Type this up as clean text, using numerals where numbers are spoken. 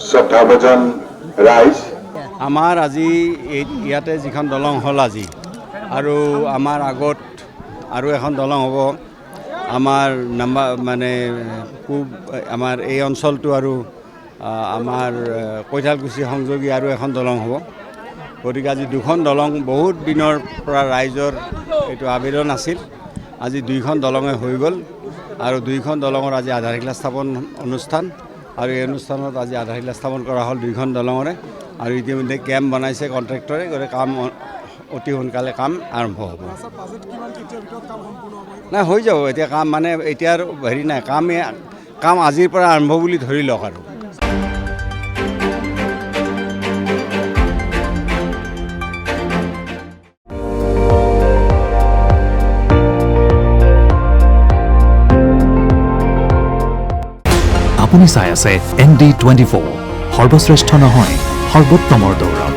শ্ৰদ্ধাভাজন ৰাইজ, আমাৰ আজি ইয়াতে যিখন দলং হ'ল আজি আৰু আমাৰ আগত আৰু এখন দলং হ'ব আমাৰ মানে পূব আমাৰ এই অঞ্চলটো আৰু আমাৰ কৈঠালকুছি সংযোগী আৰু এখন দলং হ'ব। গতিকে আজি দুখন দলং বহুত দিনৰ পৰা ৰাইজৰ এইটো আবেদন আছিল। আজি দুইখন দলঙে হৈ গ'ল আৰু দুইখন দলঙৰ আজি আধাৰশিলা স্থাপন অনুষ্ঠান আৰু এই অনুষ্ঠানত আজি আধাৰশিলা স্থাপন কৰা হ'ল দুইখন দলঙৰে আৰু ইতিমধ্যে কেম্প বনাইছে কণ্ট্ৰেক্টৰে। গতিকে কাম অতি সোনকালে কাম আৰম্ভ হ'ব। নাই হৈ যাব এতিয়া কাম মানে এতিয়া আৰু হেৰি নাই কাম আজিৰ পৰা আৰম্ভ বুলি ধৰি লওক আৰু আপুনি চাই আছে ND24 সৰ্বশ্ৰেষ্ঠ নহয় সৰ্বোত্তমৰ দৌৰ।